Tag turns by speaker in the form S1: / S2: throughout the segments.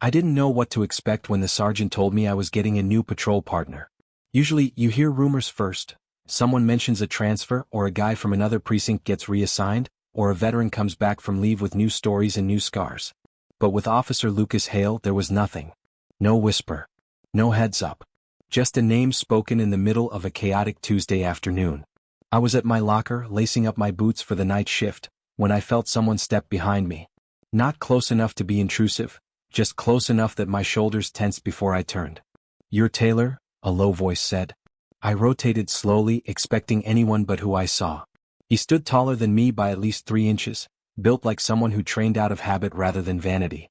S1: I didn't know what to expect when the sergeant told me I was getting a new patrol partner. Usually, you hear rumors first. Someone mentions a transfer, or a guy from another precinct gets reassigned, or a veteran comes back from leave with new stories and new scars. But with Officer Lucas Hale, there was nothing. No whisper. No heads up. Just a name spoken in the middle of a chaotic Tuesday afternoon. I was at my locker, lacing up my boots for the night shift, when I felt someone step behind me. Not close enough to be intrusive, just close enough that my shoulders tensed before I turned. "You're Taylor?" a low voice said. I rotated slowly, expecting anyone but who I saw. He stood taller than me by at least 3 inches, built like someone who trained out of habit rather than vanity.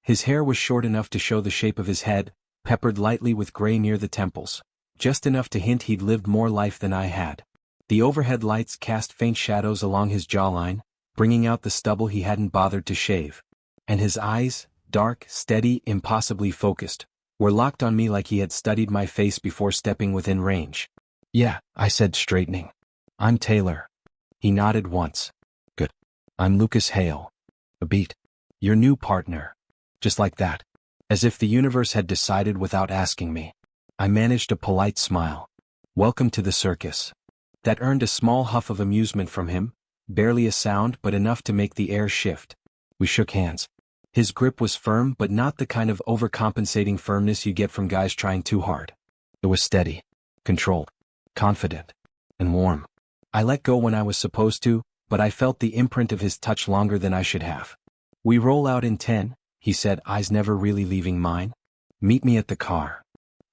S1: His hair was short enough to show the shape of his head, peppered lightly with gray near the temples, just enough to hint he'd lived more life than I had. The overhead lights cast faint shadows along his jawline, bringing out the stubble he hadn't bothered to shave. And his eyes, dark, steady, impossibly focused, were locked on me like he had studied my face before stepping within range. "Yeah," I said, straightening. "I'm Taylor." He nodded once. "Good. I'm Lucas Hale." A beat. "Your new partner." Just like that. As if the universe had decided without asking me. I managed a polite smile. "Welcome to the circus." That earned a small huff of amusement from him, barely a sound but enough to make the air shift. We shook hands. His grip was firm but not the kind of overcompensating firmness you get from guys trying too hard. It was steady, controlled, confident, and warm. I let go when I was supposed to, but I felt the imprint of his touch longer than I should have. "We roll out in 10, he said, eyes never really leaving mine. "Meet me at the car."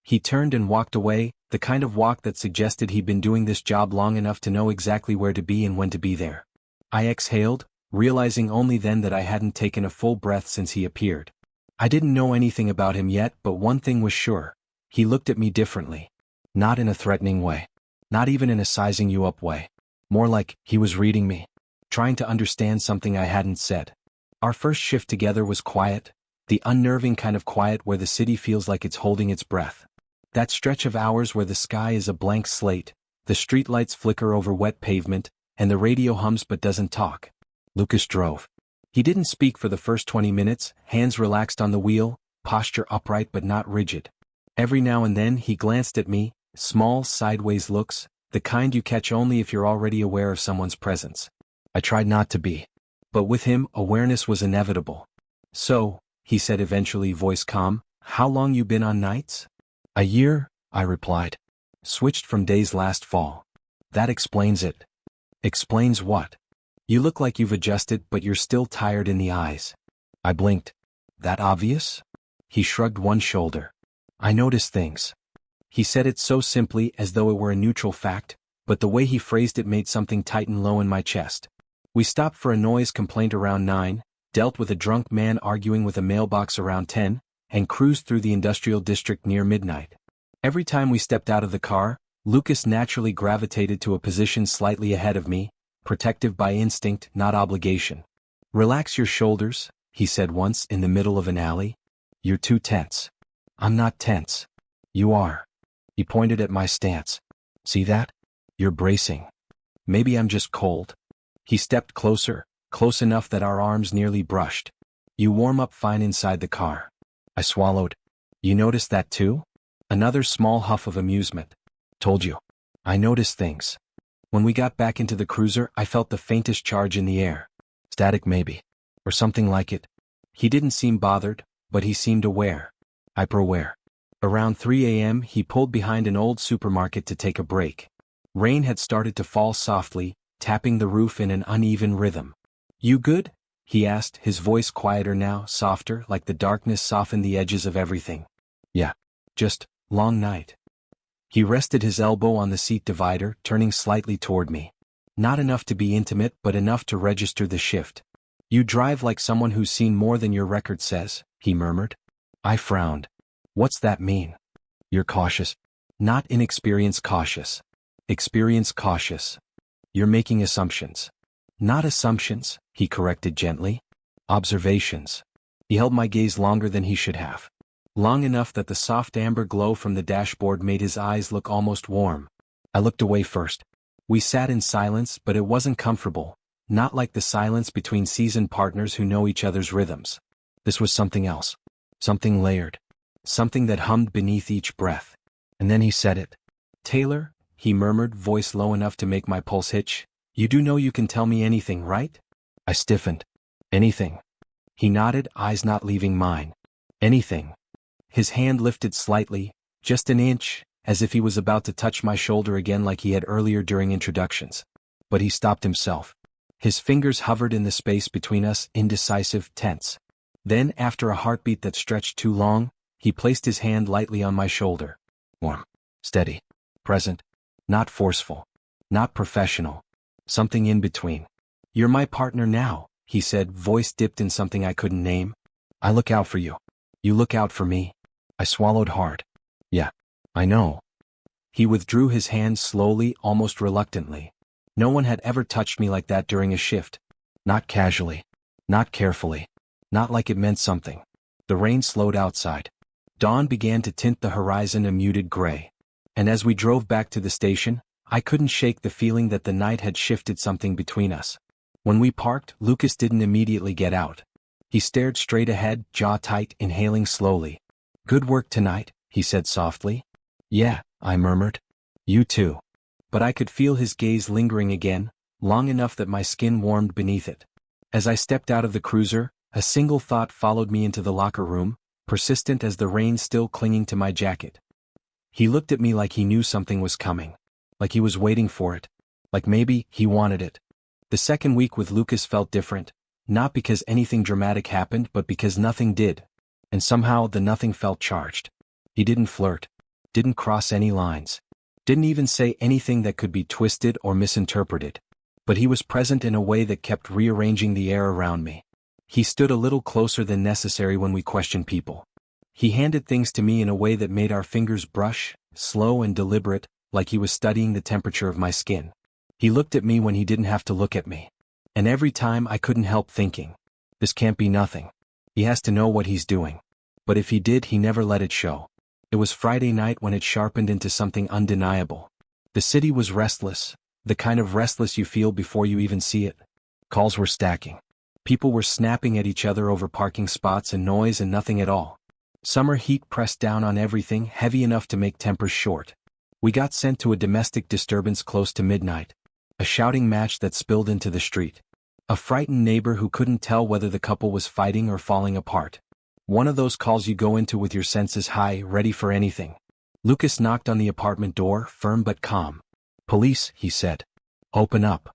S1: He turned and walked away, the kind of walk that suggested he'd been doing this job long enough to know exactly where to be and when to be there. I exhaled, realizing only then that I hadn't taken a full breath since he appeared. I didn't know anything about him yet, but one thing was sure. He looked at me differently. Not in a threatening way. Not even in a sizing you up way. More like he was reading me. Trying to understand something I hadn't said. Our first shift together was quiet. The unnerving kind of quiet where the city feels like it's holding its breath. That stretch of hours where the sky is a blank slate, the streetlights flicker over wet pavement, and the radio hums but doesn't talk. Lucas drove. He didn't speak for the first 20 minutes, hands relaxed on the wheel, posture upright but not rigid. Every now and then he glanced at me, small sideways looks, the kind you catch only if you're already aware of someone's presence. I tried not to be. But with him, awareness was inevitable. "So," he said eventually, voice calm, "how long you been on nights?" "A year," I replied. "Switched from days last fall." "That explains it." "Explains what?" "You look like you've adjusted but you're still tired in the eyes." I blinked. "That obvious?" He shrugged one shoulder. "I notice things." He said it so simply as though it were a neutral fact, but the way he phrased it made something tighten low in my chest. We stopped for a noise complaint around 9, dealt with a drunk man arguing with a mailbox around 10, and cruised through the industrial district near midnight. Every time we stepped out of the car, Lucas naturally gravitated to a position slightly ahead of me, protective by instinct, not obligation. "Relax your shoulders," he said once in the middle of an alley. "You're too tense." "I'm not tense." "You are." He pointed at my stance. "See that? You're bracing." "Maybe I'm just cold." He stepped closer, close enough that our arms nearly brushed. "You warm up fine inside the car." I swallowed. "You noticed that too?" Another small huff of amusement. "Told you. I notice things." When we got back into the cruiser, I felt the faintest charge in the air. Static maybe. Or something like it. He didn't seem bothered, but he seemed aware. Hyper-aware. Around 3 a.m. he pulled behind an old supermarket to take a break. Rain had started to fall softly, tapping the roof in an uneven rhythm. "You good?" he asked, his voice quieter now, softer, like the darkness softened the edges of everything. "Yeah. Just, long night." He rested his elbow on the seat divider, turning slightly toward me. Not enough to be intimate but enough to register the shift. "You drive like someone who's seen more than your record says," he murmured. I frowned. "What's that mean?" "You're cautious." "Not inexperienced cautious. Experience cautious." "You're making assumptions." "Not assumptions," he corrected gently. "Observations." He held my gaze longer than he should have. Long enough that the soft amber glow from the dashboard made his eyes look almost warm. I looked away first. We sat in silence, but it wasn't comfortable. Not like the silence between seasoned partners who know each other's rhythms. This was something else. Something layered. Something that hummed beneath each breath. And then he said it. "Taylor," he murmured, voice low enough to make my pulse hitch, "you do know you can tell me anything, right?" I stiffened. "Anything?" He nodded, eyes not leaving mine. "Anything." His hand lifted slightly, just an inch, as if he was about to touch my shoulder again like he had earlier during introductions. But he stopped himself. His fingers hovered in the space between us, indecisive, tense. Then, after a heartbeat that stretched too long, he placed his hand lightly on my shoulder. Warm. Steady. Present. Not forceful. Not professional. Something in between. "You're my partner now," he said, voice dipped in something I couldn't name. "I look out for you. You look out for me." I swallowed hard. "Yeah. I know." He withdrew his hand slowly, almost reluctantly. No one had ever touched me like that during a shift. Not casually. Not carefully. Not like it meant something. The rain slowed outside. Dawn began to tint the horizon a muted gray. And as we drove back to the station, I couldn't shake the feeling that the night had shifted something between us. When we parked, Lucas didn't immediately get out. He stared straight ahead, jaw tight, inhaling slowly. "Good work tonight," he said softly. "Yeah," I murmured. "You too." But I could feel his gaze lingering again, long enough that my skin warmed beneath it. As I stepped out of the cruiser, a single thought followed me into the locker room, persistent as the rain still clinging to my jacket. He looked at me like he knew something was coming. Like he was waiting for it. Like maybe he wanted it. The second week with Lucas felt different, not because anything dramatic happened but because nothing did. And somehow the nothing felt charged. He didn't flirt. Didn't cross any lines. Didn't even say anything that could be twisted or misinterpreted. But he was present in a way that kept rearranging the air around me. He stood a little closer than necessary when we questioned people. He handed things to me in a way that made our fingers brush, slow and deliberate, like he was studying the temperature of my skin. He looked at me when he didn't have to look at me. And every time I couldn't help thinking, this can't be nothing. He has to know what he's doing. But if he did, he never let it show. It was Friday night when it sharpened into something undeniable. The city was restless, the kind of restless you feel before you even see it. Calls were stacking. People were snapping at each other over parking spots and noise and nothing at all. Summer heat pressed down on everything, heavy enough to make tempers short. We got sent to a domestic disturbance close to midnight. A shouting match that spilled into the street. A frightened neighbor who couldn't tell whether the couple was fighting or falling apart. One of those calls you go into with your senses high, ready for anything. Lucas knocked on the apartment door, firm but calm. "Police," he said. "Open up."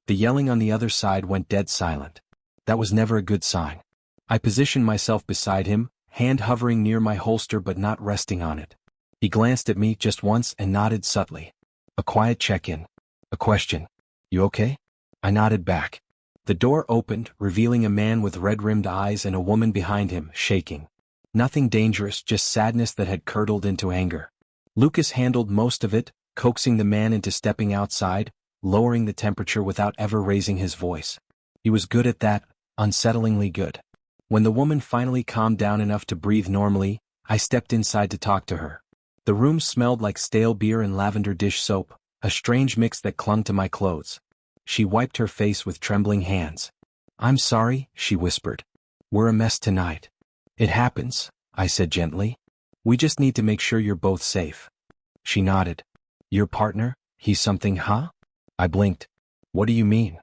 S1: The yelling on the other side went dead silent. That was never a good sign. I positioned myself beside him, hand hovering near my holster but not resting on it. He glanced at me just once and nodded subtly. A quiet check-in. A question. "You okay?" I nodded back. The door opened, revealing a man with red-rimmed eyes and a woman behind him, shaking. Nothing dangerous, just sadness that had curdled into anger. Lucas handled most of it, coaxing the man into stepping outside, lowering the temperature without ever raising his voice. He was good at that, unsettlingly good. When the woman finally calmed down enough to breathe normally, I stepped inside to talk to her. The room smelled like stale beer and lavender dish soap, a strange mix that clung to my clothes. She wiped her face with trembling hands. "I'm sorry," she whispered. "We're a mess tonight." "It happens," I said gently. "We just need to make sure you're both safe." She nodded. "Your partner? He's something, huh?" I blinked. "What do you mean?"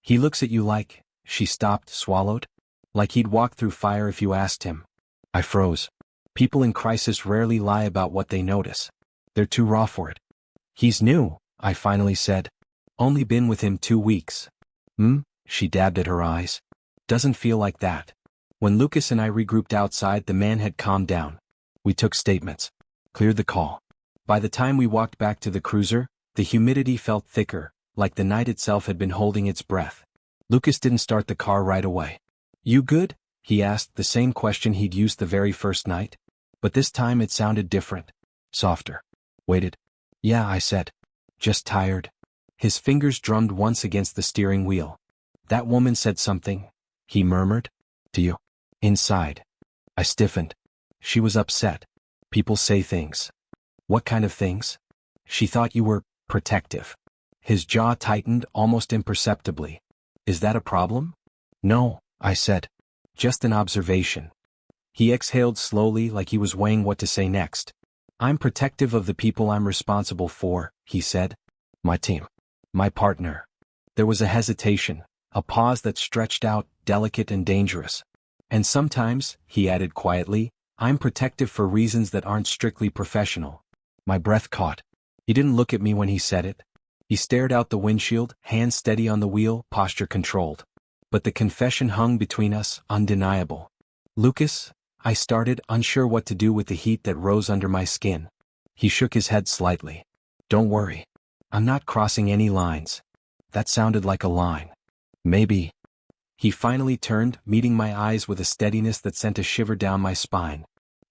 S1: "He looks at you like," she stopped, swallowed. "Like he'd walk through fire if you asked him." I froze. People in crisis rarely lie about what they notice. They're too raw for it. "He's new," I finally said. "Only been with him 2 weeks." She dabbed at her eyes. "Doesn't feel like that." When Lucas and I regrouped outside, the man had calmed down. We took statements. Cleared the call. By the time we walked back to the cruiser, the humidity felt thicker, like the night itself had been holding its breath. Lucas didn't start the car right away. "You good?" he asked, the same question he'd used the very first night. But this time it sounded different. Softer. Waited. "Yeah," I said. "Just tired." His fingers drummed once against the steering wheel. "That woman said something," he murmured. "To you?" Inside. I stiffened. She was upset. People say things. "What kind of things?" "She thought you were protective." His jaw tightened almost imperceptibly. "Is that a problem?" "No," I said. "Just an observation." He exhaled slowly like he was weighing what to say next. I'm protective of the people I'm responsible for, he said. My team. My partner. There was a hesitation, a pause that stretched out, delicate and dangerous. And sometimes, he added quietly, I'm protective for reasons that aren't strictly professional. My breath caught. He didn't look at me when he said it. He stared out the windshield, hands steady on the wheel, posture controlled. But the confession hung between us, undeniable. Lucas, I started, unsure what to do with the heat that rose under my skin. He shook his head slightly. Don't worry. I'm not crossing any lines. That sounded like a line. Maybe. He finally turned, meeting my eyes with a steadiness that sent a shiver down my spine.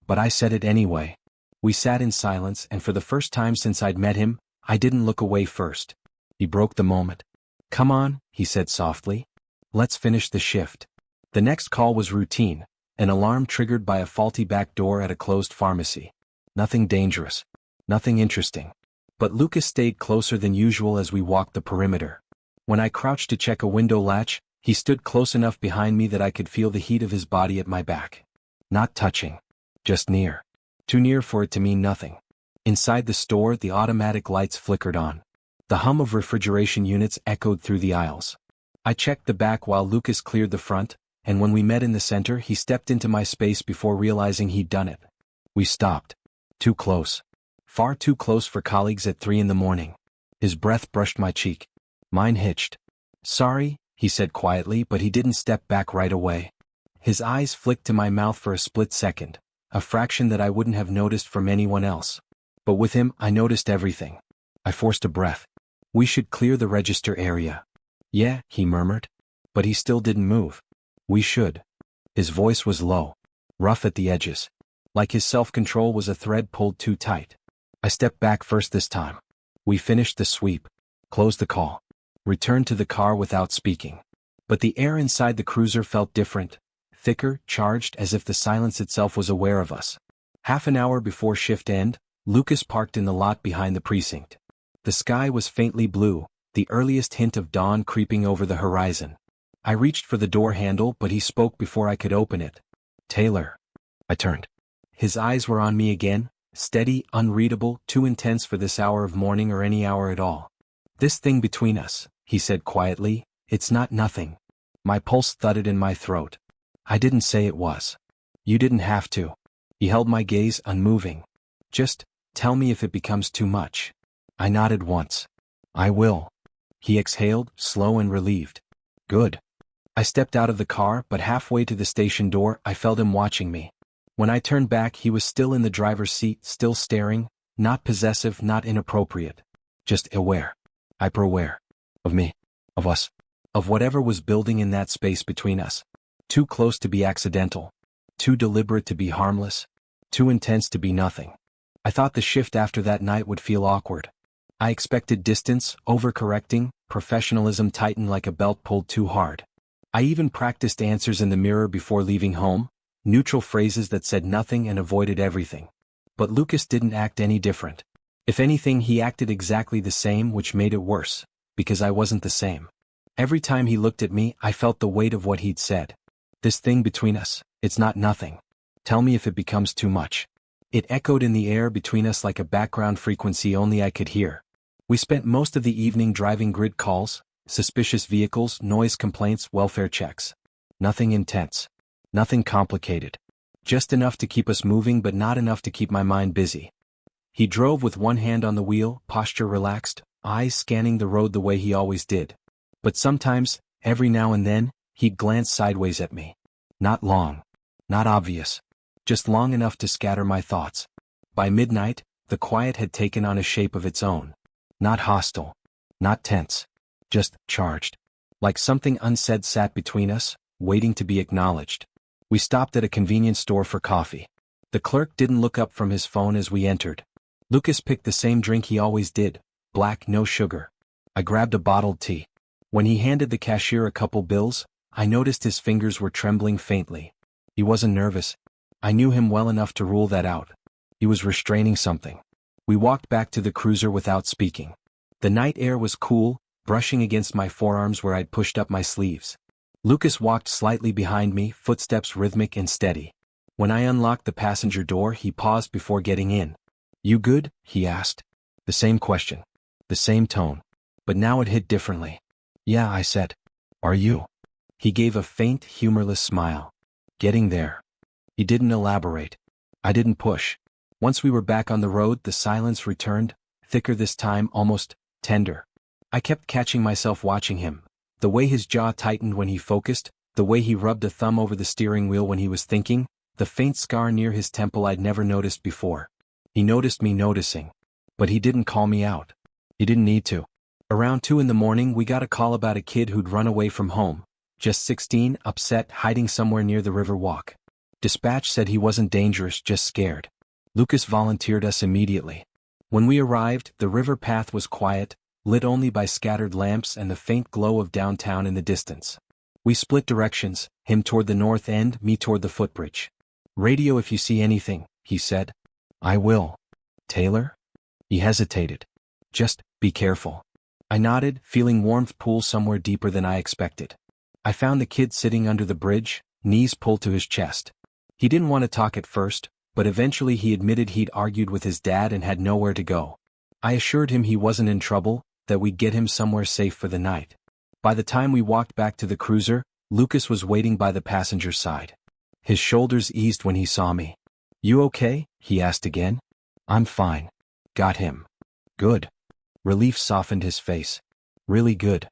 S1: But I said it anyway. We sat in silence, and for the first time since I'd met him, I didn't look away first. He broke the moment. Come on, he said softly. Let's finish the shift. The next call was routine, an alarm triggered by a faulty back door at a closed pharmacy. Nothing dangerous. Nothing interesting. But Lucas stayed closer than usual as we walked the perimeter. When I crouched to check a window latch, he stood close enough behind me that I could feel the heat of his body at my back. Not touching. Just near. Too near for it to mean nothing. Inside the store, the automatic lights flickered on. The hum of refrigeration units echoed through the aisles. I checked the back while Lucas cleared the front, and when we met in the center, he stepped into my space before realizing he'd done it. We stopped. Too close. Far too close for colleagues at 3 a.m. His breath brushed my cheek. Mine hitched. Sorry, he said quietly, but he didn't step back right away. His eyes flicked to my mouth for a split second, a fraction that I wouldn't have noticed from anyone else. But with him, I noticed everything. I forced a breath. We should clear the register area. Yeah, he murmured. But he still didn't move. We should. His voice was low, rough at the edges. Like his self-control was a thread pulled too tight. I stepped back first this time. We finished the sweep, closed the call, returned to the car without speaking. But the air inside the cruiser felt different, thicker, charged, as if the silence itself was aware of us. Half an hour before shift end, Lucas parked in the lot behind the precinct. The sky was faintly blue, the earliest hint of dawn creeping over the horizon. I reached for the door handle, but he spoke before I could open it. Taylor. I turned. His eyes were on me again, steady, unreadable, too intense for this hour of morning or any hour at all. This thing between us, he said quietly, it's not nothing. My pulse thudded in my throat. I didn't say it was. You didn't have to. He held my gaze unmoving. Just, tell me if it becomes too much. I nodded once. I will. He exhaled, slow and relieved. Good. I stepped out of the car, but halfway to the station door, I felt him watching me. When I turned back, he was still in the driver's seat, still staring, not possessive, not inappropriate. Just aware. Hyper-aware. Of me. Of us. Of whatever was building in that space between us. Too close to be accidental. Too deliberate to be harmless. Too intense to be nothing. I thought the shift after that night would feel awkward. I expected distance, overcorrecting, professionalism tightened like a belt pulled too hard. I even practiced answers in the mirror before leaving home, neutral phrases that said nothing and avoided everything. But Lucas didn't act any different. If anything, he acted exactly the same, which made it worse, because I wasn't the same. Every time he looked at me, I felt the weight of what he'd said. This thing between us, it's not nothing. Tell me if it becomes too much. It echoed in the air between us like a background frequency only I could hear. We spent most of the evening driving grid calls, suspicious vehicles, noise complaints, welfare checks. Nothing intense. Nothing complicated. Just enough to keep us moving but not enough to keep my mind busy. He drove with one hand on the wheel, posture relaxed, eyes scanning the road the way he always did. But sometimes, every now and then, he'd glance sideways at me. Not long. Not obvious. Just long enough to scatter my thoughts. By midnight, the quiet had taken on a shape of its own. Not hostile. Not tense. Just charged. Like something unsaid sat between us, waiting to be acknowledged. We stopped at a convenience store for coffee. The clerk didn't look up from his phone as we entered. Lucas picked the same drink he always did, black, no sugar. I grabbed a bottled tea. When he handed the cashier a couple bills, I noticed his fingers were trembling faintly. He wasn't nervous. I knew him well enough to rule that out. He was restraining something. We walked back to the cruiser without speaking. The night air was cool, brushing against my forearms where I'd pushed up my sleeves. Lucas walked slightly behind me, footsteps rhythmic and steady. When I unlocked the passenger door, he paused before getting in. "You good?" he asked. The same question. The same tone. But now it hit differently. "Yeah," I said. "Are you?" He gave a faint, humorless smile. "Getting there." He didn't elaborate. I didn't push. Once we were back on the road, the silence returned, thicker this time, almost tender. I kept catching myself watching him. The way his jaw tightened when he focused, the way he rubbed a thumb over the steering wheel when he was thinking, the faint scar near his temple I'd never noticed before. He noticed me noticing. But he didn't call me out. He didn't need to. Around 2 in the morning, we got a call about a kid who'd run away from home. Just 16, upset, hiding somewhere near the river walk. Dispatch said he wasn't dangerous, just scared. Lucas volunteered us immediately. When we arrived, the river path was quiet, lit only by scattered lamps and the faint glow of downtown in the distance. We split directions, him toward the north end, me toward the footbridge. "Radio if you see anything," he said. "I will." "Taylor?" He hesitated. "Just be careful." I nodded, feeling warmth pool somewhere deeper than I expected. I found the kid sitting under the bridge, knees pulled to his chest. He didn't want to talk at first, but eventually he admitted he'd argued with his dad and had nowhere to go. I assured him he wasn't in trouble, that we'd get him somewhere safe for the night. By the time we walked back to the cruiser, Lucas was waiting by the passenger side. His shoulders eased when he saw me. "You okay?" he asked again. "I'm fine." "Got him." "Good." Relief softened his face. "Really good."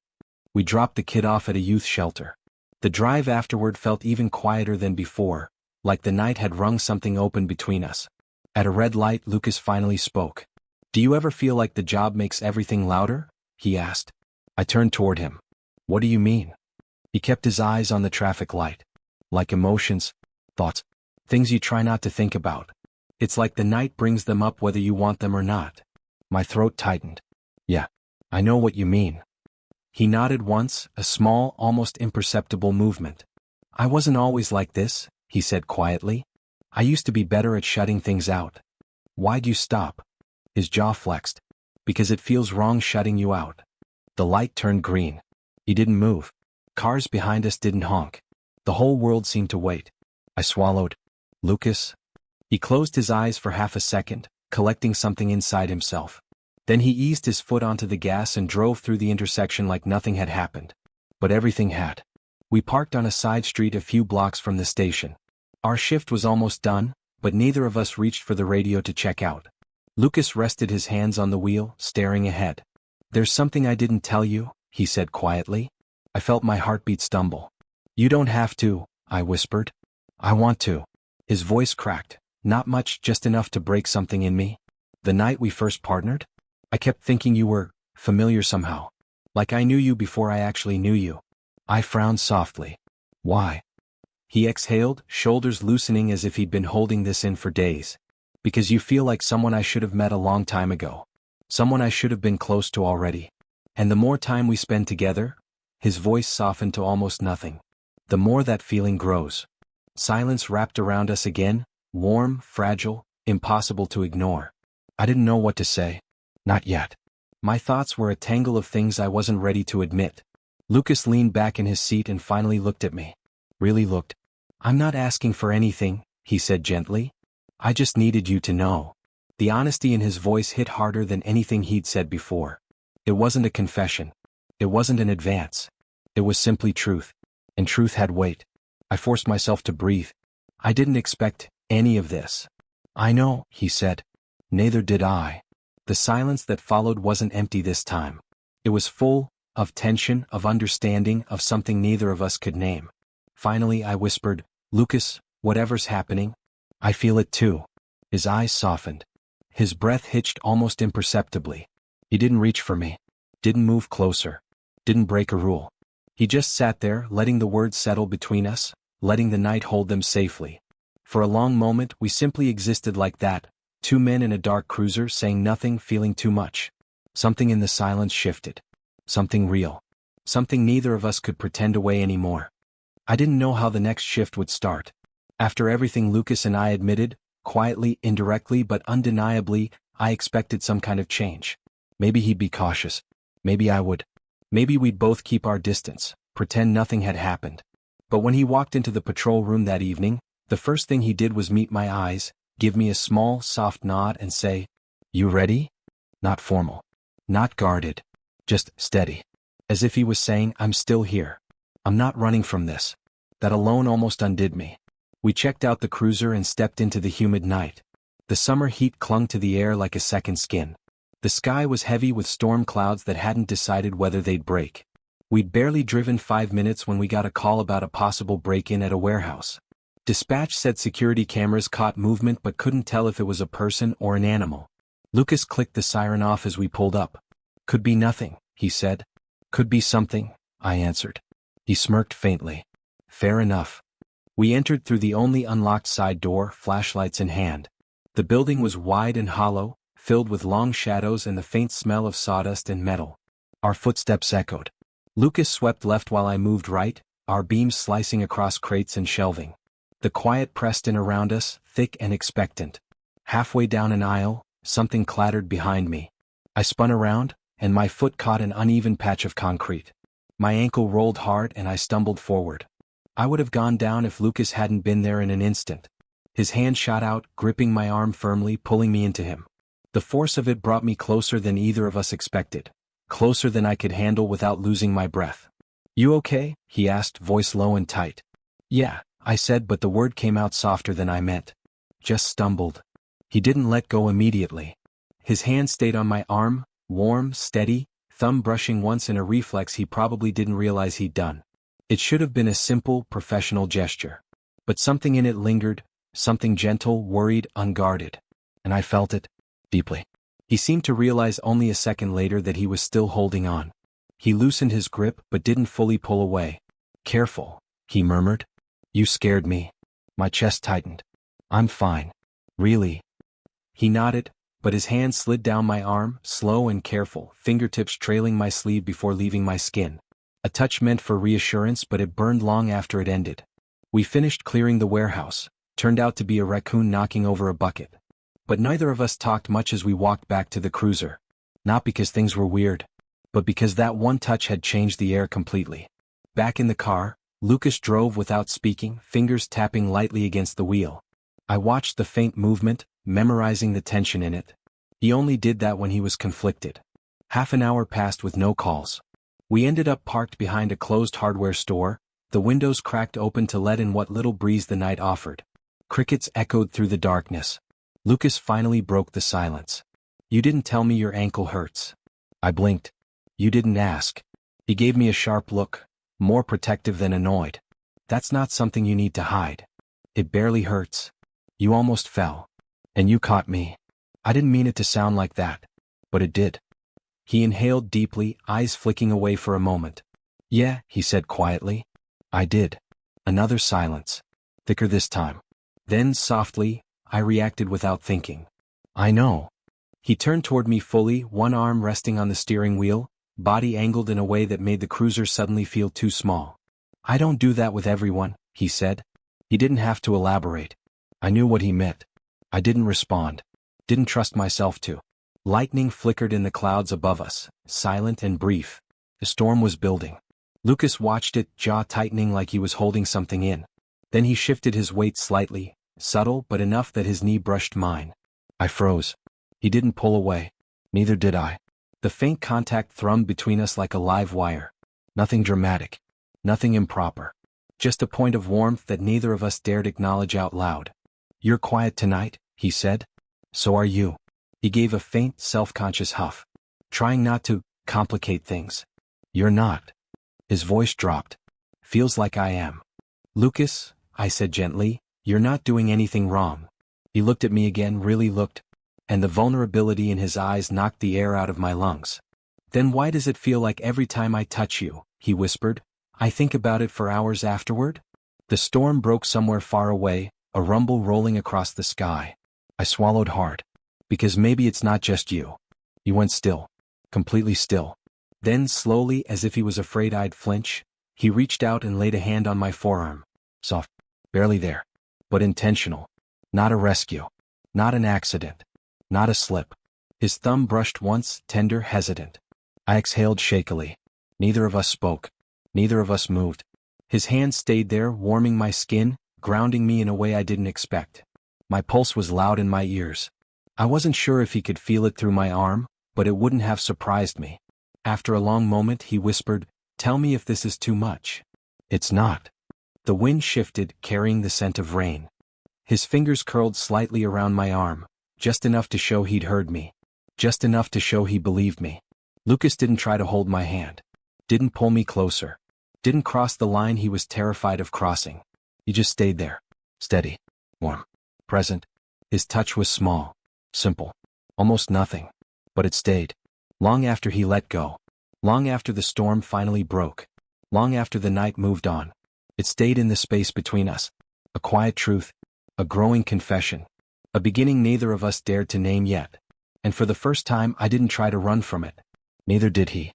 S1: We dropped the kid off at a youth shelter. The drive afterward felt even quieter than before, like the night had wrung something open between us. At a red light, Lucas finally spoke. "Do you ever feel like the job makes everything louder?" he asked. I turned toward him. "What do you mean?" He kept his eyes on the traffic light. "Like emotions, thoughts, things you try not to think about. It's like the night brings them up whether you want them or not." My throat tightened. "Yeah, I know what you mean." He nodded once, a small, almost imperceptible movement. "I wasn't always like this," he said quietly. "I used to be better at shutting things out." "Why'd you stop?" His jaw flexed. "Because it feels wrong shutting you out." The light turned green. He didn't move. Cars behind us didn't honk. The whole world seemed to wait. I swallowed. "Lucas?" He closed his eyes for half a second, collecting something inside himself. Then he eased his foot onto the gas and drove through the intersection like nothing had happened. But everything had. We parked on a side street a few blocks from the station. Our shift was almost done, but neither of us reached for the radio to check out. Lucas rested his hands on the wheel, staring ahead. "There's something I didn't tell you," he said quietly. I felt my heartbeat stumble. "You don't have to," I whispered. "I want to." His voice cracked. "Not much, just enough to break something in me." "The night we first partnered? I kept thinking you were familiar somehow. Like I knew you before I actually knew you." I frowned softly. "Why?" He exhaled, shoulders loosening as if he'd been holding this in for days. "Because you feel like someone I should have met a long time ago. Someone I should have been close to already. And the more time we spend together," his voice softened to almost nothing, "the more that feeling grows." Silence wrapped around us again, warm, fragile, impossible to ignore. I didn't know what to say. Not yet. My thoughts were a tangle of things I wasn't ready to admit. Lucas leaned back in his seat and finally looked at me. Really looked. "I'm not asking for anything," he said gently. "I just needed you to know." The honesty in his voice hit harder than anything he'd said before. It wasn't a confession. It wasn't an advance. It was simply truth. And truth had weight. I forced myself to breathe. "I didn't expect any of this." "I know," he said. "Neither did I." The silence that followed wasn't empty this time. It was full of tension, of understanding, of something neither of us could name. Finally I whispered, "Lucas, whatever's happening, I feel it too." His eyes softened. His breath hitched almost imperceptibly. He didn't reach for me. Didn't move closer. Didn't break a rule. He just sat there, letting the words settle between us, letting the night hold them safely. For a long moment we simply existed like that, two men in a dark cruiser saying nothing, feeling too much. Something in the silence shifted. Something real. Something neither of us could pretend away anymore. I didn't know how the next shift would start. After everything Lucas and I admitted, quietly, indirectly, but undeniably, I expected some kind of change. Maybe he'd be cautious. Maybe I would. Maybe we'd both keep our distance, pretend nothing had happened. But when he walked into the patrol room that evening, The first thing he did was meet my eyes, give me a small, soft nod and say, "You ready?" Not formal. Not guarded. Just steady. As if he was saying, "I'm still here. I'm not running from this." That alone almost undid me. We checked out the cruiser and stepped into the humid night. The summer heat clung to the air like a second skin. The sky was heavy with storm clouds that hadn't decided whether they'd break. We'd barely driven 5 minutes when we got a call about a possible break-in at a warehouse. Dispatch said security cameras caught movement but couldn't tell if it was a person or an animal. Lucas clicked the siren off as we pulled up. "Could be nothing," he said. "Could be something," I answered. He smirked faintly. "Fair enough." We entered through the only unlocked side door, flashlights in hand. The building was wide and hollow, filled with long shadows and the faint smell of sawdust and metal. Our footsteps echoed. Lucas swept left while I moved right, our beams slicing across crates and shelving. The quiet pressed in around us, thick and expectant. Halfway down an aisle, something clattered behind me. I spun around, and my foot caught an uneven patch of concrete. My ankle rolled hard and I stumbled forward. I would have gone down if Lucas hadn't been there in an instant. His hand shot out, gripping my arm firmly, pulling me into him. The force of it brought me closer than either of us expected. Closer than I could handle without losing my breath. "You okay?" he asked, voice low and tight. "Yeah," I said, but the word came out softer than I meant. "Just stumbled." He didn't let go immediately. His hand stayed on my arm, warm, steady, thumb brushing once in a reflex he probably didn't realize he'd done. It should have been a simple, professional gesture. But something in it lingered, something gentle, worried, unguarded. And I felt it. Deeply. He seemed to realize only a second later that he was still holding on. He loosened his grip but didn't fully pull away. "Careful," he murmured. "You scared me." My chest tightened. "I'm fine. Really?" He nodded, but his hand slid down my arm, slow and careful, fingertips trailing my sleeve before leaving my skin. A touch meant for reassurance, but it burned long after it ended. We finished clearing the warehouse. Turned out to be a raccoon knocking over a bucket. But neither of us talked much as we walked back to the cruiser. Not because things were weird, but because that one touch had changed the air completely. Back in the car, Lucas drove without speaking, fingers tapping lightly against the wheel. I watched the faint movement, memorizing the tension in it. He only did that when he was conflicted. Half an hour passed with no calls. We ended up parked behind a closed hardware store, the windows cracked open to let in what little breeze the night offered. Crickets echoed through the darkness. Lucas finally broke the silence. "You didn't tell me your ankle hurts." I blinked. "You didn't ask." He gave me a sharp look, more protective than annoyed. "That's not something you need to hide. It barely hurts. You almost fell. And you caught me." I didn't mean it to sound like that. But it did. He inhaled deeply, eyes flicking away for a moment. "Yeah," he said quietly. "I did." Another silence. Thicker this time. Then, softly, I reacted without thinking. "I know." He turned toward me fully, one arm resting on the steering wheel, body angled in a way that made the cruiser suddenly feel too small. "I don't do that with everyone," he said. He didn't have to elaborate. I knew what he meant. I didn't respond. Didn't trust myself to. Lightning flickered in the clouds above us, silent and brief. The storm was building. Lucas watched it, jaw tightening like he was holding something in. Then he shifted his weight slightly, subtle but enough that his knee brushed mine. I froze. He didn't pull away. Neither did I. The faint contact thrummed between us like a live wire. Nothing dramatic. Nothing improper. Just a point of warmth that neither of us dared acknowledge out loud. "You're quiet tonight," he said. "So are you." He gave a faint, self-conscious huff. "Trying not to complicate things." "You're not." His voice dropped. "Feels like I am." "Lucas," I said gently, "you're not doing anything wrong." He looked at me again, really looked, and the vulnerability in his eyes knocked the air out of my lungs. "Then why does it feel like every time I touch you," he whispered, "I think about it for hours afterward?" The storm broke somewhere far away, a rumble rolling across the sky. I swallowed hard. "Because maybe it's not just you." He went still. Completely still. Then slowly, as if he was afraid I'd flinch, he reached out and laid a hand on my forearm. Soft. Barely there. But intentional. Not a rescue. Not an accident. Not a slip. His thumb brushed once, tender, hesitant. I exhaled shakily. Neither of us spoke. Neither of us moved. His hand stayed there, warming my skin, grounding me in a way I didn't expect. My pulse was loud in my ears. I wasn't sure if he could feel it through my arm, but it wouldn't have surprised me. After a long moment he whispered, "Tell me if this is too much." "It's not." The wind shifted, carrying the scent of rain. His fingers curled slightly around my arm, just enough to show he'd heard me. Just enough to show he believed me. Lucas didn't try to hold my hand. Didn't pull me closer. Didn't cross the line he was terrified of crossing. He just stayed there. Steady. Warm. Present. His touch was small. Simple. Almost nothing. But it stayed. Long after he let go. Long after the storm finally broke. Long after the night moved on. It stayed in the space between us. A quiet truth. A growing confession. A beginning neither of us dared to name yet. And for the first time I didn't try to run from it. Neither did he.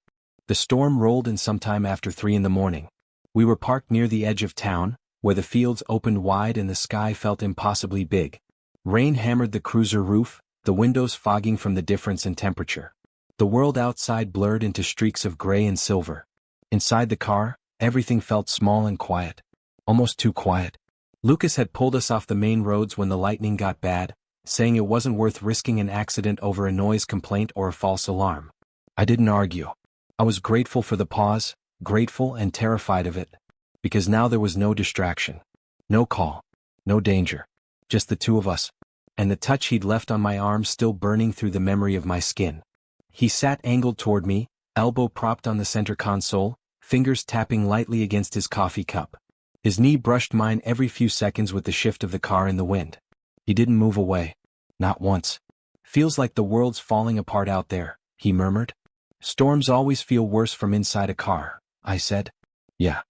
S1: The storm rolled in sometime after 3 in the morning. We were parked near the edge of town, where the fields opened wide and the sky felt impossibly big. Rain hammered the cruiser roof, the windows fogging from the difference in temperature. The world outside blurred into streaks of gray and silver. Inside the car, everything felt small and quiet. Almost too quiet. Lucas had pulled us off the main roads when the lightning got bad, saying it wasn't worth risking an accident over a noise complaint or a false alarm. I didn't argue. I was grateful for the pause, grateful and terrified of it. Because now there was no distraction. No call. No danger. Just the two of us. And the touch he'd left on my arm still burning through the memory of my skin. He sat angled toward me, elbow propped on the center console, fingers tapping lightly against his coffee cup. His knee brushed mine every few seconds with the shift of the car in the wind. He didn't move away. Not once. "Feels like the world's falling apart out there," he murmured. "Storms always feel worse from inside a car," I said. "Yeah."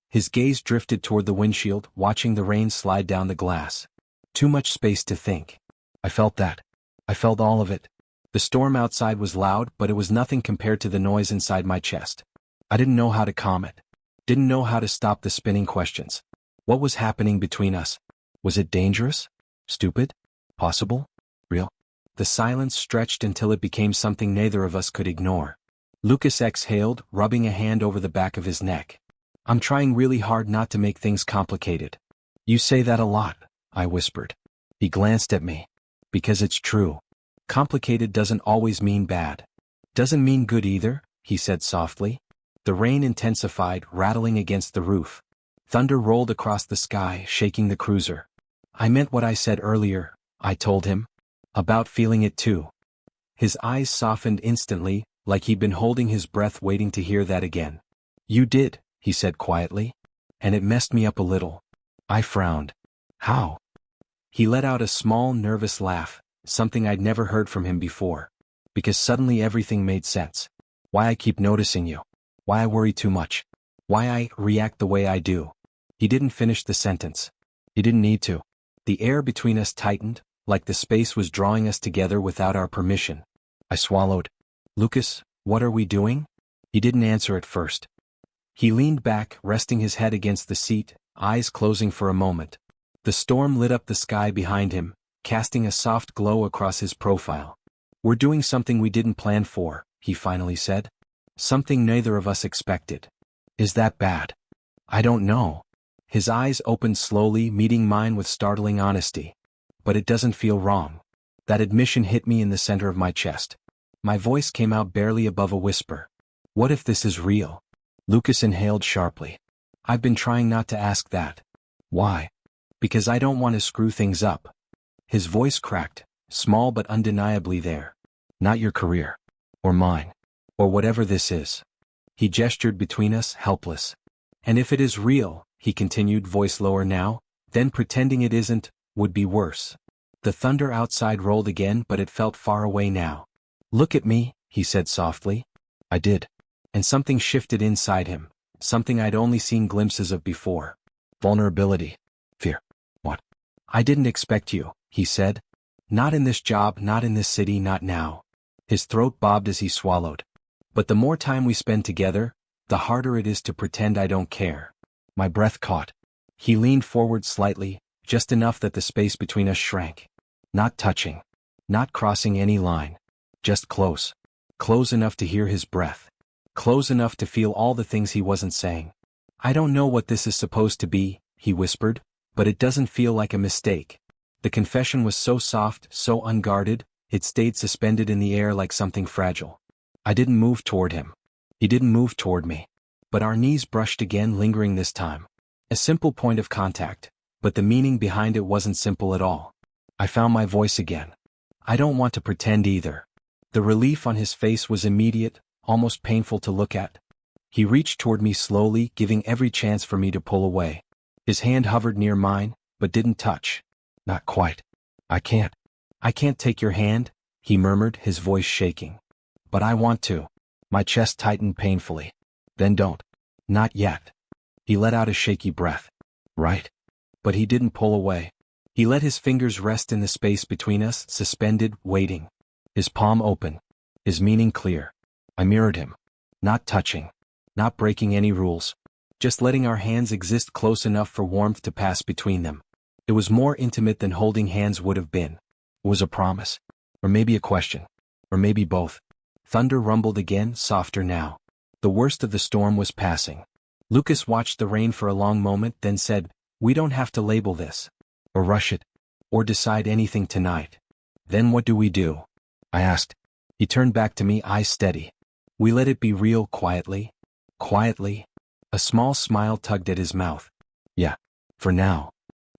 S1: His gaze drifted toward the windshield, watching the rain slide down the glass. Too much space to think. I felt that. I felt all of it. The storm outside was loud, but it was nothing compared to the noise inside my chest. I didn't know how to calm it. Didn't know how to stop the spinning questions. What was happening between us? Was it dangerous? Stupid? Possible? Real? The silence stretched until it became something neither of us could ignore. Lucas exhaled, rubbing a hand over the back of his neck. "I'm trying really hard not to make things complicated." "You say that a lot," I whispered. He glanced at me. "Because it's true. Complicated doesn't always mean bad. Doesn't mean good either," he said softly. The rain intensified, rattling against the roof. Thunder rolled across the sky, shaking the cruiser. "I meant what I said earlier," I told him. "About feeling it too." His eyes softened instantly, like he'd been holding his breath waiting to hear that again. "You did," he said quietly. "And it messed me up a little." I frowned. "How?" He let out a small, nervous laugh, something I'd never heard from him before. "Because suddenly everything made sense. Why I keep noticing you. Why I worry too much. Why I react the way I do." He didn't finish the sentence. He didn't need to. The air between us tightened, like the space was drawing us together without our permission. I swallowed. "Lucas, what are we doing?" He didn't answer at first. He leaned back, resting his head against the seat, eyes closing for a moment. The storm lit up the sky behind him, casting a soft glow across his profile. "We're doing something we didn't plan for," he finally said. "Something neither of us expected." "Is that bad?" "I don't know." His eyes opened slowly, meeting mine with startling honesty. "But it doesn't feel wrong." That admission hit me in the center of my chest. My voice came out barely above a whisper. "What if this is real?" Lucas inhaled sharply. "I've been trying not to ask that." "Why?" "Because I don't want to screw things up." His voice cracked, small but undeniably there. "Not your career. Or mine. Or whatever this is." He gestured between us, helpless. "And if it is real," he continued, voice lower now, "then pretending it isn't, would be worse." The thunder outside rolled again, but it felt far away now. "Look at me," he said softly. I did. And something shifted inside him, something I'd only seen glimpses of before. Vulnerability. Fear. "What?" "I didn't expect you," he said. "Not in this job, not in this city, not now." His throat bobbed as he swallowed. "But the more time we spend together, the harder it is to pretend I don't care." My breath caught. He leaned forward slightly, just enough that the space between us shrank. Not touching. Not crossing any line. Just close. Close enough to hear his breath. Close enough to feel all the things he wasn't saying. "I don't know what this is supposed to be," he whispered, But it doesn't feel like a mistake. The confession was so soft, so unguarded, it stayed suspended in the air like something fragile. I didn't move toward him. He didn't move toward me. But our knees brushed again, lingering this time. A simple point of contact, but the meaning behind it wasn't simple at all. I found my voice again. I don't want to pretend either. The relief on his face was immediate, almost painful to look at. He reached toward me slowly, giving every chance for me to pull away. His hand hovered near mine, but didn't touch. Not quite. I can't take your hand, he murmured, his voice shaking. But I want to. My chest tightened painfully. Then don't. Not yet. He let out a shaky breath. Right. But he didn't pull away. He let his fingers rest in the space between us, suspended, waiting. His palm open. His meaning clear. I mirrored him. Not touching. Not breaking any rules. Just letting our hands exist close enough for warmth to pass between them. It was more intimate than holding hands would have been. It was a promise. Or maybe a question. Or maybe both. Thunder rumbled again, softer now. The worst of the storm was passing. Lucas watched the rain for a long moment, then said, "We don't have to label this. Or rush it. Or decide anything tonight." "Then what do we do?" I asked. He turned back to me, eyes steady. "We let it be real quietly." Quietly? A small smile tugged at his mouth. "Yeah. For now."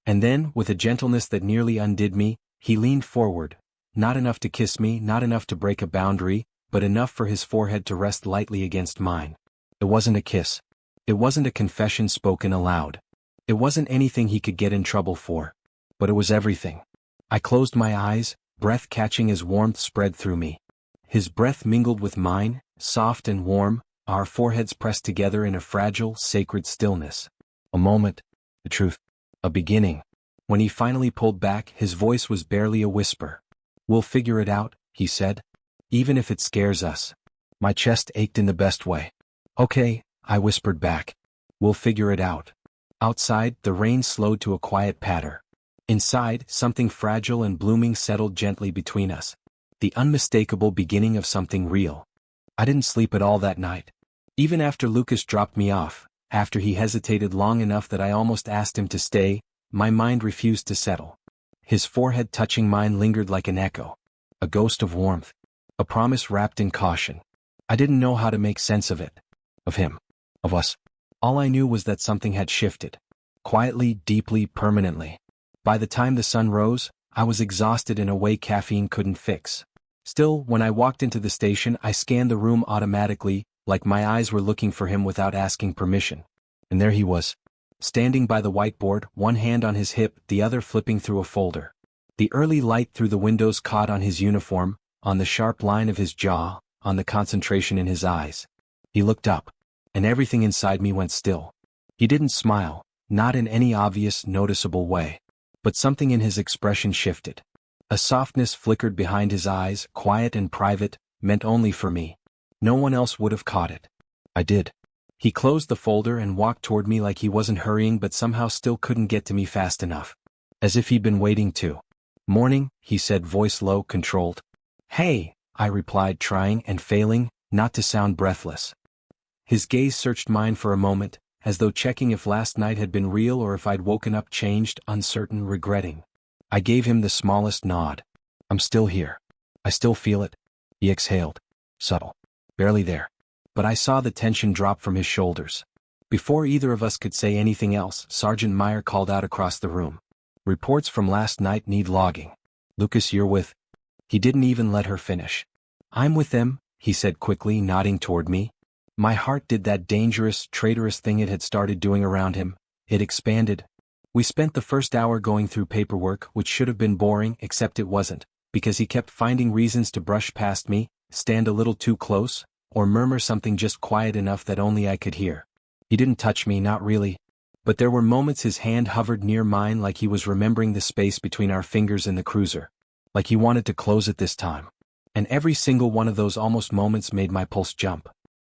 S1: And then, with a gentleness that nearly undid me, he leaned forward. Not enough to kiss me, not enough to break a boundary, but enough for his forehead to rest lightly against mine. It wasn't a kiss. It wasn't a confession spoken aloud. It wasn't anything he could get in trouble for. But it was everything. I closed my eyes, breath catching as warmth spread through me. His breath mingled with mine, soft and warm, our foreheads pressed together in a fragile, sacred stillness. A moment. The truth. A beginning. When he finally pulled back, his voice was barely a whisper. "We'll figure it out," he said. "Even if it scares us." My chest ached in the best way. "Okay," I whispered back. "We'll figure it out." Outside, the rain slowed to a quiet patter. Inside, something fragile and blooming settled gently between us. The unmistakable beginning of something real. I didn't sleep at all that night. Even after Lucas dropped me off, after he hesitated long enough that I almost asked him to stay, my mind refused to settle. His forehead touching mine lingered like an echo. A ghost of warmth. A promise wrapped in caution. I didn't know how to make sense of it. Of him. Of us. All I knew was that something had shifted. Quietly, deeply, permanently. By the time the sun rose, I was exhausted in a way caffeine couldn't fix. Still, when I walked into the station, I scanned the room automatically, like my eyes were looking for him without asking permission. And there he was. Standing by the whiteboard, one hand on his hip, the other flipping through a folder. The early light through the windows caught on his uniform, on the sharp line of his jaw, on the concentration in his eyes. He looked up, and everything inside me went still. He didn't smile, not in any obvious, noticeable way. But something in his expression shifted. A softness flickered behind his eyes, quiet and private, meant only for me. No one else would have caught it. I did. He closed the folder and walked toward me like he wasn't hurrying but somehow still couldn't get to me fast enough. As if he'd been waiting to. "Morning," he said, voice low, controlled. "Hey," I replied, trying and failing, not to sound breathless. His gaze searched mine for a moment, as though checking if last night had been real or if I'd woken up changed, uncertain, regretting. I gave him the smallest nod. "I'm still here. I still feel it." He exhaled. Subtle. Barely there. But I saw the tension drop from his shoulders. Before either of us could say anything else, Sergeant Meyer called out across the room. "Reports from last night need logging. Lucas, you're with..." He didn't even let her finish. "I'm with them," he said quickly, nodding toward me. My heart did that dangerous, traitorous thing it had started doing around him. It expanded. We spent the first hour going through paperwork, which should have been boring, except it wasn't, because he kept finding reasons to brush past me, stand a little too close, or murmur something just quiet enough that only I could hear. He didn't touch me, not really. But there were moments his hand hovered near mine like he was remembering the space between our fingers in the cruiser. Like he wanted to close it this time. And every single one of those almost moments made my pulse jump.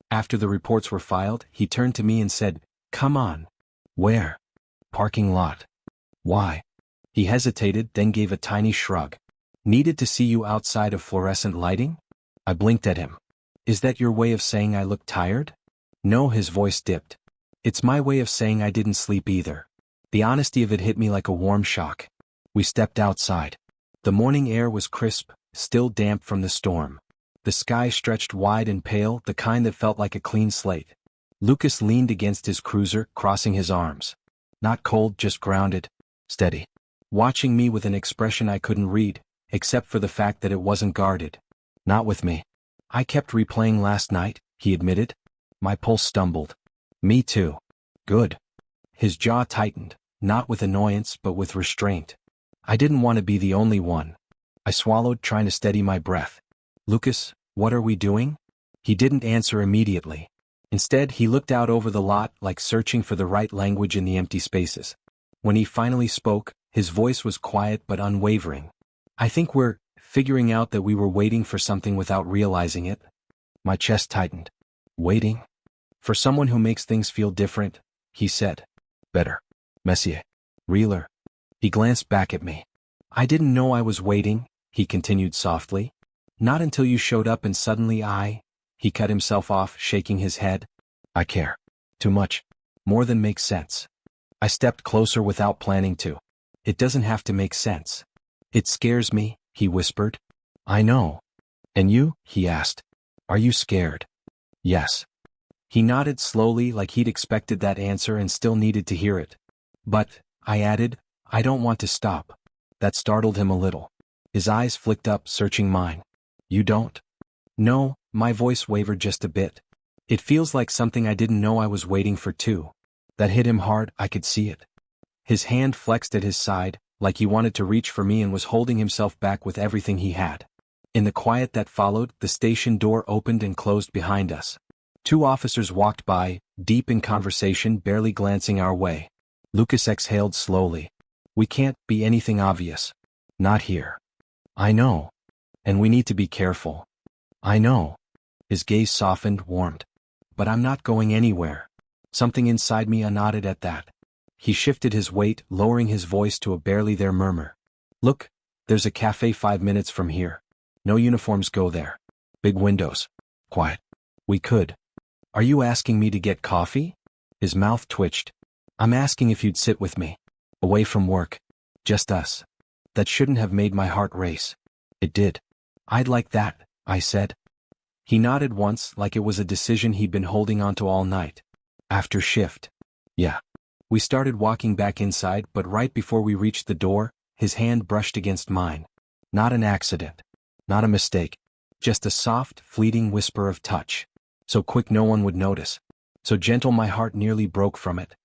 S1: After the reports were filed, he turned to me and said, "Come on." "Where?" "Parking lot." "Why?" He hesitated, then gave a tiny shrug. "Needed to see you outside of fluorescent lighting?" I blinked at him. "Is that your way of saying I look tired?" "No," his voice dipped. "It's my way of saying I didn't sleep either. The honesty of it hit me like a warm shock. We stepped outside. The morning air was crisp, still damp from the storm. The sky stretched wide and pale, the kind that felt like a clean slate. Lucas leaned against his cruiser, crossing his arms. Not cold, just grounded, steady. Watching me with an expression I couldn't read, except for the fact that it wasn't guarded. Not with me. I kept replaying last night, he admitted. My pulse stumbled. Me too. Good. His jaw tightened, not with annoyance but with restraint. I didn't want to be the only one. I swallowed, trying to steady my breath. Lucas, what are we doing? He didn't answer immediately. Instead, he looked out over the lot like searching for the right language in the empty spaces. When he finally spoke, his voice was quiet but unwavering. I think we're figuring out that we were waiting for something without realizing it. My chest tightened. Waiting? For someone who makes things feel different, he said. Better. Messier. Realer. He glanced back at me. I didn't know I was waiting, he continued softly. Not until you showed up and suddenly he cut himself off, shaking his head. I care. Too much. More than makes sense. I stepped closer without planning to. It doesn't have to make sense. It scares me, he whispered. I know. And you? He asked. Are you scared? Yes. He nodded slowly like he'd expected that answer and still needed to hear it. But, I added, I don't want to stop. That startled him a little. His eyes flicked up, searching mine. You don't? No, my voice wavered just a bit. It feels like something I didn't know I was waiting for too. That hit him hard, I could see it. His hand flexed at his side, like he wanted to reach for me and was holding himself back with everything he had. In the quiet that followed, the station door opened and closed behind us. 2 officers walked by, deep in conversation, barely glancing our way. Lucas exhaled slowly. We can't be anything obvious. Not here. I know. And we need to be careful. I know. His gaze softened, warmed. But I'm not going anywhere. Something inside me nodded at that. He shifted his weight, lowering his voice to a barely there murmur. Look, there's a cafe 5 minutes from here. No uniforms go there. Big windows. Quiet. We could. Are you asking me to get coffee? His mouth twitched. I'm asking if you'd sit with me. Away from work. Just us. That shouldn't have made my heart race. It did. I'd like that, I said. He nodded once, like it was a decision he'd been holding onto all night. After shift. Yeah. We started walking back inside, but right before we reached the door, his hand brushed against mine. Not an accident. Not a mistake. Just a soft, fleeting whisper of touch. So quick no one would notice. So gentle my heart nearly broke from it.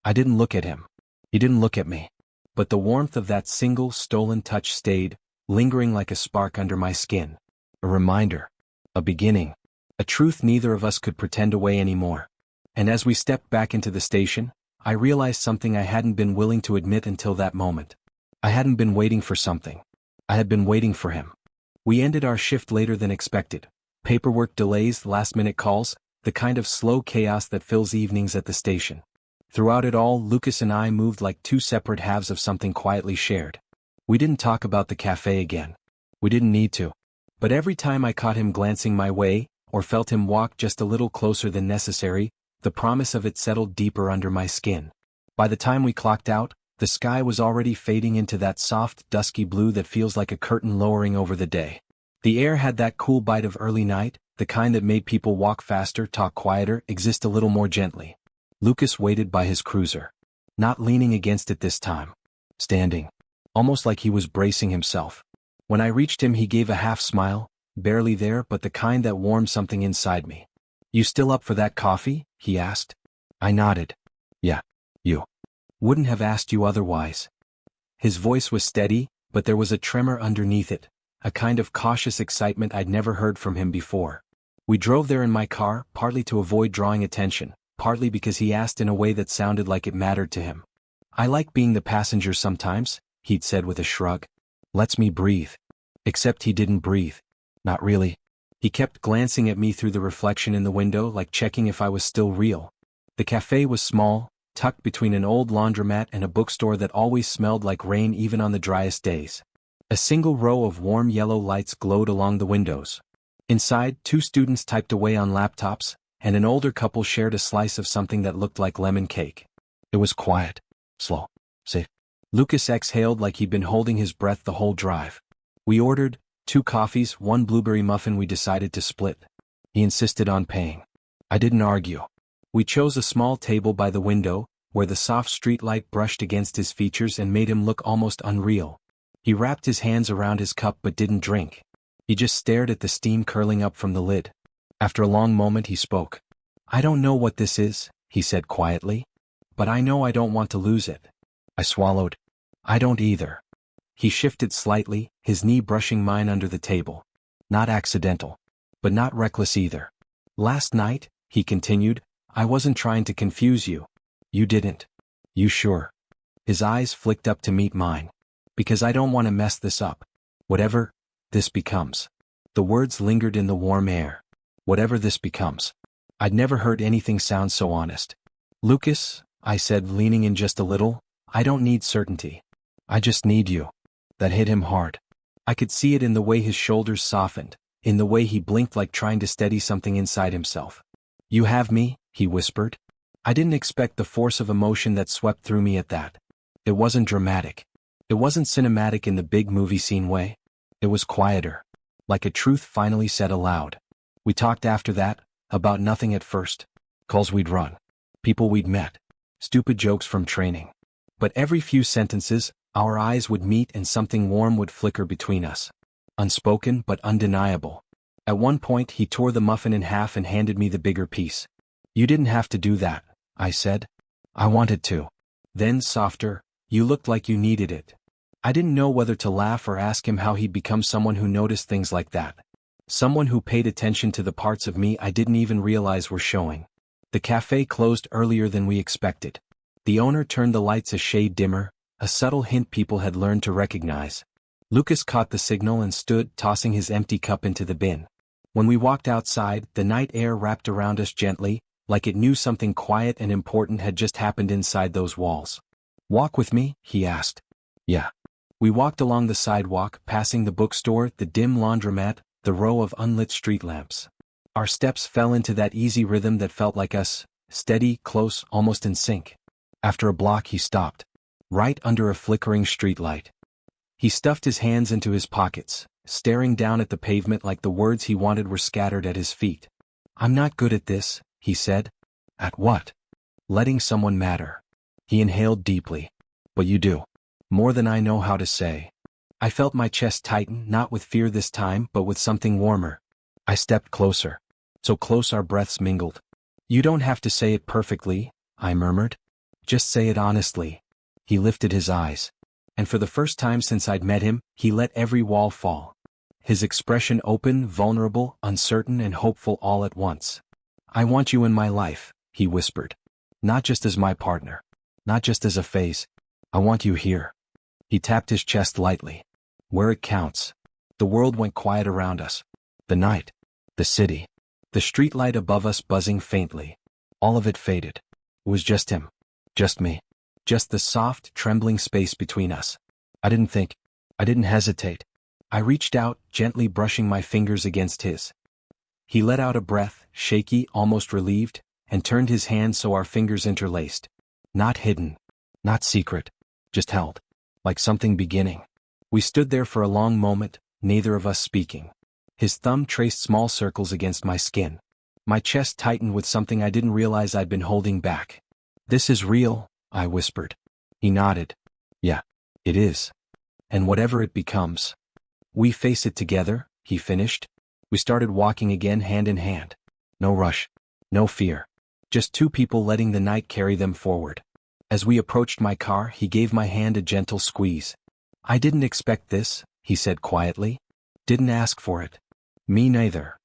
S1: I didn't look at him. He didn't look at me. But the warmth of that single, stolen touch stayed, lingering like a spark under my skin. A reminder. A beginning. A truth neither of us could pretend away anymore. And as we stepped back into the station, I realized something I hadn't been willing to admit until that moment. I hadn't been waiting for something. I had been waiting for him. We ended our shift later than expected. Paperwork delays, last-minute calls, the kind of slow chaos that fills evenings at the station. Throughout it all, Lucas and I moved like 2 separate halves of something quietly shared. We didn't talk about the cafe again. We didn't need to. But every time I caught him glancing my way, or felt him walk just a little closer than necessary, the promise of it settled deeper under my skin. By the time we clocked out, the sky was already fading into that soft, dusky blue that feels like a curtain lowering over the day. The air had that cool bite of early night, the kind that made people walk faster, talk quieter, exist a little more gently. Lucas waited by his cruiser. Not leaning against it this time. Standing. Almost like he was bracing himself. When I reached him he gave a half smile, barely there but the kind that warmed something inside me. You still up for that coffee? He asked. I nodded. Yeah. You. Wouldn't have asked you otherwise. His voice was steady, but there was a tremor underneath it, a kind of cautious excitement I'd never heard from him before. We drove there in my car, partly to avoid drawing attention, partly because he asked in a way that sounded like it mattered to him. I like being the passenger sometimes, he'd said with a shrug. Lets me breathe. Except he didn't breathe. Not really. He kept glancing at me through the reflection in the window like checking if I was still real. The cafe was small, tucked between an old laundromat and a bookstore that always smelled like rain even on the driest days. A single row of warm yellow lights glowed along the windows. Inside, 2 students typed away on laptops, and an older couple shared a slice of something that looked like lemon cake. It was quiet. Slow. Safe. Lucas exhaled like he'd been holding his breath the whole drive. We ordered 2 coffees, 1 blueberry muffin. We decided to split. He insisted on paying. I didn't argue. We chose a small table by the window, where the soft streetlight brushed against his features and made him look almost unreal. He wrapped his hands around his cup but didn't drink. He just stared at the steam curling up from the lid. After a long moment he spoke. "I don't know what this is," he said quietly. "But I know I don't want to lose it." I swallowed. "I don't either." He shifted slightly, his knee brushing mine under the table. "Not accidental. But not reckless either. Last night," he continued, "I wasn't trying to confuse you. You didn't. You sure?" His eyes flicked up to meet mine. "Because I don't want to mess this up. Whatever this becomes." The words lingered in the warm air. Whatever this becomes. I'd never heard anything sound so honest. "Lucas," I said, leaning in just a little, "I don't need certainty. I just need you." That hit him hard. I could see it in the way his shoulders softened, in the way he blinked like trying to steady something inside himself. "You have me," he whispered. I didn't expect the force of emotion that swept through me at that. It wasn't dramatic. It wasn't cinematic in the big movie scene way. It was quieter. Like a truth finally said aloud. We talked after that, about nothing at first. Calls we'd run. People we'd met. Stupid jokes from training. But every few sentences, our eyes would meet and something warm would flicker between us. Unspoken but undeniable. At one point he tore the muffin in half and handed me the bigger piece. "You didn't have to do that," I said. "I wanted to." Then softer, "You looked like you needed it." I didn't know whether to laugh or ask him how he'd become someone who noticed things like that. Someone who paid attention to the parts of me I didn't even realize were showing. The cafe closed earlier than we expected. The owner turned the lights a shade dimmer, a subtle hint people had learned to recognize. Lucas caught the signal and stood, tossing his empty cup into the bin. When we walked outside, the night air wrapped around us gently, like it knew something quiet and important had just happened inside those walls. "Walk with me?" he asked. "Yeah." We walked along the sidewalk, passing the bookstore, the dim laundromat, the row of unlit street lamps. Our steps fell into that easy rhythm that felt like us, steady, close, almost in sync. After a block he stopped. Right under a flickering streetlight. He stuffed his hands into his pockets, staring down at the pavement like the words he wanted were scattered at his feet. "I'm not good at this," he said. "At what?" "Letting someone matter." He inhaled deeply. "But you do. More than I know how to say." I felt my chest tighten, not with fear this time, but with something warmer. I stepped closer. So close our breaths mingled. "You don't have to say it perfectly," I murmured. "Just say it honestly." He lifted his eyes. And for the first time since I'd met him, he let every wall fall. His expression open, vulnerable, uncertain, and hopeful all at once. "I want you in my life," he whispered. "Not just as my partner. Not just as a phase. I want you here." He tapped his chest lightly. "Where it counts." The world went quiet around us. The night. The city. The streetlight above us buzzing faintly. All of it faded. It was just him. Just me. Just the soft, trembling space between us. I didn't think. I didn't hesitate. I reached out, gently brushing my fingers against his. He let out a breath, shaky, almost relieved, and turned his hand so our fingers interlaced. Not hidden. Not secret. Just held. Like something beginning. We stood there for a long moment, neither of us speaking. His thumb traced small circles against my skin. My chest tightened with something I didn't realize I'd been holding back. "This is real," I whispered. He nodded. "Yeah, it is. And whatever it becomes." "We face it together," he finished. We started walking again hand in hand. No rush. No fear. Just two people letting the night carry them forward. As we approached my car, he gave my hand a gentle squeeze. "I didn't expect this," he said quietly. "Didn't ask for it." "Me neither.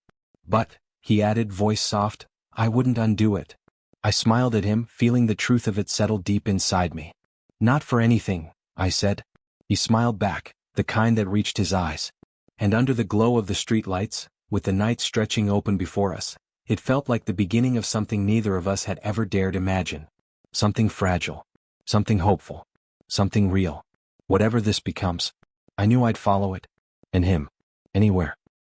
S1: But," he added, voice soft, "I wouldn't undo it." I smiled at him, feeling the truth of it settle deep inside me. "Not for anything," I said. He smiled back, the kind that reached his eyes. And under the glow of the streetlights, with the night stretching open before us, it felt like the beginning of something neither of us had ever dared imagine. Something fragile. Something hopeful. Something real. Whatever this becomes, I knew I'd follow it. And him. Anywhere.